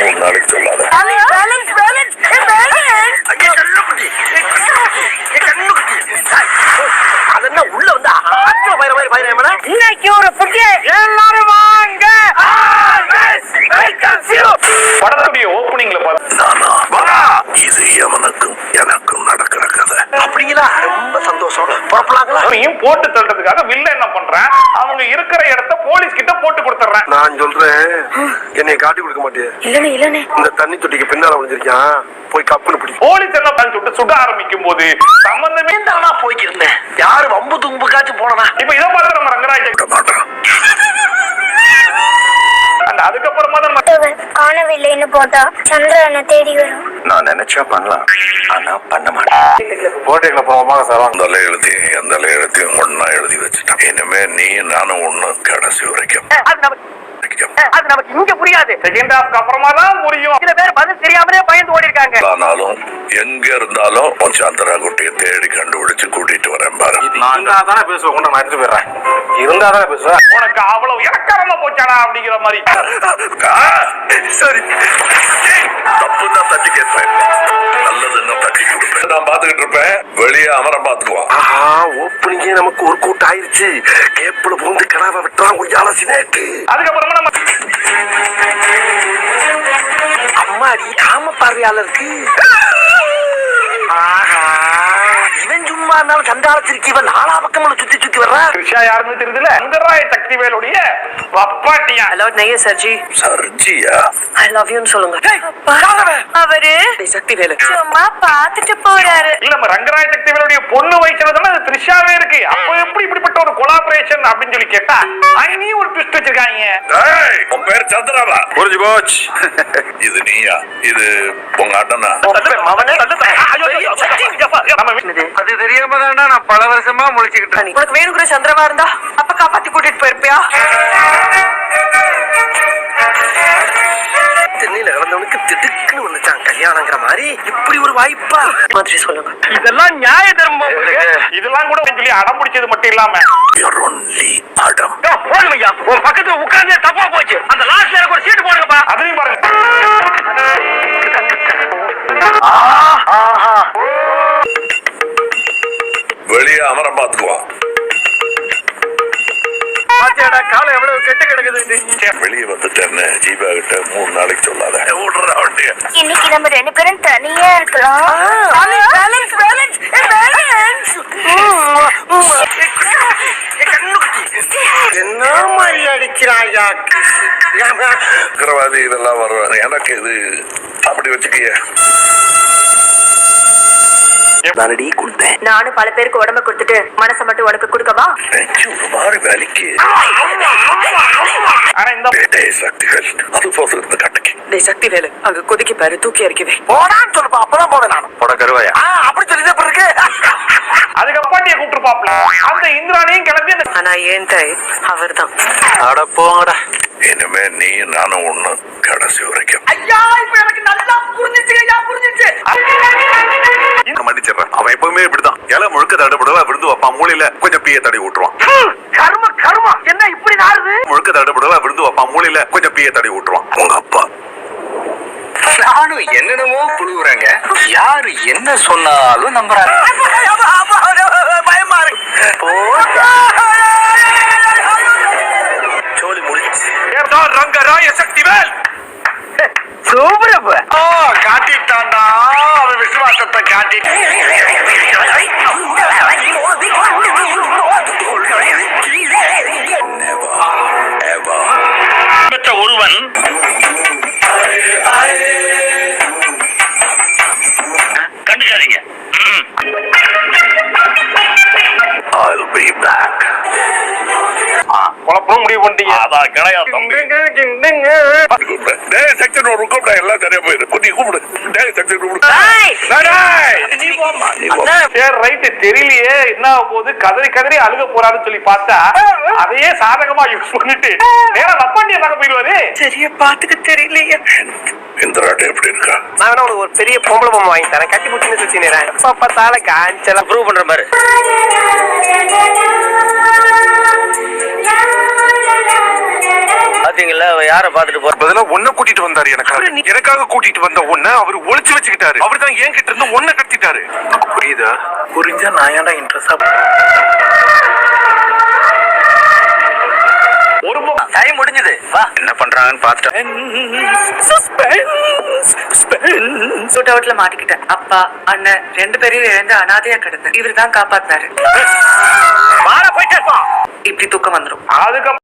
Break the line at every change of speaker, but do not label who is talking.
3 நாளைக்கு சொல்லாத.
உள்ள வந்து
இன்னைக்கு ஒரு புதிய எல்லாரும் வாங்க
படத்துடைய ஓப்பனிங்ல
இது எவனுக்கும் எனக்கும் நடக்கிற கதை.
அப்படிங்களா? ரொம்ப சந்தோஷம். புறப்படலாங்களா?
போட்டு தள்ளுறதுக்காக வில்ல என்ன பண்றேன், அவங்க இருக்கிற இடத்த போலீஸ் கிட்ட போட்டு கொடுத்துறேன்.
நான் சொல்றேன், என்னை காட்டி கொடுக்க மாட்டேன்.
இல்லனே
இந்த தண்ணி தொட்டிக்கு பின்னால விழுந்திருக்கான், போய் கப்புன்னு பிடி.
போலீஸ் என்ன பண்ணி சுட்டு சுட ஆரம்பிக்கும் போது சம்பந்தமே
தானா போய்க்கிருந்தேன். யாரு வம்பு தும்புக்காச்சும் போனா
இப்ப இதை பார்த்து நம்ம ரங்கராஜ்
மாட்டான்.
அதுக்கப்புறமா தான்
காணவில்லைன்னு போட்டா சந்திரனை தேடி வரும்.
நான் நினைச்சா பண்ணலாம், ஆனா பண்ண மாட்டேன்.
போட்டிகளை போவோமா சார்?
அந்த எழுத்தையும் ஒன்னா எழுதி வச்சுட்டேன். இனிமே நீ நானும் ஒண்ணு கடைசி வரைக்கும்.
அது நமக்கு இங்க புரியாது.
செகண்ட் ஹாஃப்க்கு அப்புறமா தான் புரியும்.
சில பேர் பதில் தெரியாமலே பயந்து ஓடி இருக்காங்க.
ஆனாலும் எங்க இருந்தாலும் சந்திரா குட்டியை தேடி கண்டுபிடிச்சு கூட்டிட்டு வரேன் பாரு.
இருந்தாதானே பேசுவேன், கொண்டு நான் எடுத்து போயிடுறேன். இருந்தாதானே பேசுவேன். உனக்கு அவ்வளவு இலக்காரமா போச்சாடா அப்படிங்கிற மாதிரி.
சரி, தப்புன்னா தட்டி கேட்பேன், நல்லதுன்னா தட்டி கொடுப்பேன். நான் பாத்துக்கிட்டு இருப்பேன், வெளியே அமரம் பாத்துக்குவான். ஓப்பனிங்கே நமக்கு ஒரு கூட்டம் ஆயிருச்சு. கேப்புல பூந்து கிடாவை விட்டுறான் கொஞ்சம் சினேக்கு.
அதுக்கப்புறமா நம்ம
அம்மாடி ஆம பார்வையாளருக்கு இவன் சும்மா இருந்தாலும் சண்டாளத்திற்கு இவன் நாலா பக்கம் சுத்தி சுத்தி வர்றான்.
த்ரிஷா யாருன்னு தெரியுதுல? ரங்கராஜ் சக்திவேலுடைய வப்பாட்டியா.
ஹலோ நைய சர்ஜி.
சர்ஜியா?
ஐ லவ் யூன்னு சொல்லுங்க.
அவரு
சக்திவேலு
சும்மா பாத்துட்டு போறாரு.
இல்ல, நம்ம ரங்கராஜ் சக்திவேலுடைய பொண்ணு வயசுல அது த்ரிஷாவே இருக்கு. அப்போ எப்படி இப்படிப்பட்ட ஒரு கொலாபரேஷன் அப்படின்னு சொல்லி கேட்டா அங்கேயும் ஒரு ட்விஸ்ட் வச்சிருக்காங்க.
உன் பேர் சந்திராவா? புரிஞ்சு போச்சு. இது நீயா? இது உங்க அண்ணனா?
அது தெரியாம தான்டா நான் பல வருஷமா முழிச்சுக்கிட்டேன்.
உனக்கு வேணுங்கிற சந்திரவா இருந்தா அப்ப காப்பாத்தி கூட்டிட்டு போயிருப்பியா?
தென்னையில இறந்தவனுக்கு திடுக்குன்னு வந்துச்சான் கல்யாணங்கிற மாதிரி. இப்படி ஒரு வாய்ப்பா
மாதிரி சொல்லுங்க.
இதெல்லாம் நியாய தர்மம். இதெல்லாம் கூட சொல்லி அடம் பிடிச்சது மட்டும் இல்லாம
அடம்
போடுங்கய்யா, உன் பக்கத்துல உட்கார்ந்து தப்பா போச்சு. அந்த லாஸ்ட்ல எனக்கு ஒரு சீட்டு போடுங்கப்பா. அதையும் பாருங்க.
வெளியே அமரம் பாத்துக்குவான்.
காலை எவ்வளவு கெட்டு கிடக்குது.
வெளியே வந்துட்டேன்னு ஜீவா கிட்ட 3 நாளைக்கு சொல்லாத. விடுறா வண்டிய.
இன்னைக்கு நம்ம 2 பேரும் தனியா இருக்கலாம்.
என்ன மாதிரி அடிக்கிறாயா?
உக்கிரவாதி இதெல்லாம் வருவாங்க. எனக்கு இது அப்படி வச்சுக்கிய. நானடி கொடுத்தேன்.
நானும் பல பேருக்கு உடம்ப கொடுத்துட்டு மனசை மட்டும் உனக்கு கொடுக்கவா?
ஒரு மாதிரி வேலைக்கு.
ஆனா இந்த
சக்திகள் அது போது இருந்த கட்டைக்கு.
சக்திவேலு அங்க கொதிக்கி பாரு, தூக்கி அறிக்கவே
போடான்னு சொல்லுப்பா. அப்பதான் போவேன் நான்.
போட கருவாயா?
அப்படி சொல்லி எப்படி இருக்கு?
அதுக்கு அப்பாட்டியை கூப்பிட்டுருப்பாப்ல. அந்த இந்திராணியும் கிளம்பி
ஆனா ஏன் தாய் அவர் தான்.
அட போங்கடா. இனிமே நீ நானும் ஒண்ணு கடைசி வரைக்கும்.
ஐயா இப்ப எனக்கு நல்லா புரிஞ்சிச்சு.
மன்னிச்சிடறேன். அவன் எப்பவுமே இப்படிதான். இலை முழுக்க தடுபடுவா விழுந்து வைப்பான். மூலையில கொஞ்சம் பீய தடவி விட்டுருவான்.
கர்மம் என்ன இப்படி நாருது?
முழுக்க தடுபடுவா விழுந்து வைப்பான். மூலையில கொஞ்சம் பீய தடவி விட்டுருவான். உங்க அப்பா
நானும் என்னென்னமோ புழுகுறாங்க. யாரு என்ன சொன்னாலும் நம்புறாங்க.
பயமா இருக்கு. சோழி முடிச்சு.
ரங்கராஜ சக்திவேல்
சூப்பரப்ப காட்டிட்டான்டா. அவன் விசுவாசத்தை காட்டி
ஒருவன் கண்டுக்காதீங்க.
I'll be back.
குழப்பம் முடிவு பண்ணிட்டீங்க.
அதான் கிடையாது. டேய் செக்ஷன் ஒரு கூப்பிட எல்லாம் சரியா போயிரு. நீ கூப்பிடு. டேய் செக்ஷன் கூப்பிடு. நீ போம்மா.
சரி ரைட். தெரியலையே என்ன போகுது, கதறி கதறி அழுக போறாருன்னு சொல்லி பார்த்தா அதையே சாதகமா யூஸ் பண்ணிட்டு நேரா லப்பாண்டிய பார்க்க போயிடுவாரு.
சரியா பாத்துக்க தெரியலையே.
இந்திராட்ட எப்படி இருக்கா?
நான் உனக்கு ஒரு பெரிய பொம்பளை பொம்மை வாங்கி தரேன். கட்டி முட்டின்னு சுத்தினேன். பார்த்தால காஞ்சல ப்ரூவ் பண்ற மாதிரி.
பாத்தீங்களா யார பாத்துட்டு போற?
உன்னை கூட்டிட்டு வந்தாரு எனக்காக கூட்டிட்டு வந்த உன்னை அவர் ஒளிச்சு வச்சுக்கிட்டாரு. அவர் தான் என் கிட்ட இருந்து உன்னை கடத்திட்டாரு. புரியுதா? புரிஞ்சா நான் ஏன்டா இன்ட்ரெஸ்டா
ஒரு
டைம் முடிஞ்சது. வா என்ன பண்றாங்கன்னு பாத்துட்டேன்.
சூட் அவுட்ல மாட்டிக்கிட்டேன். அப்பா அண்ணன் 2 பேரையும் இழந்து அனாதையா கிடந்தேன். இவரு தான் காப்பாத்தினாரு.
போயிட்டே இருப்பான்.
இப்படி தூக்கம் வந்துரும்.
அதுக்கு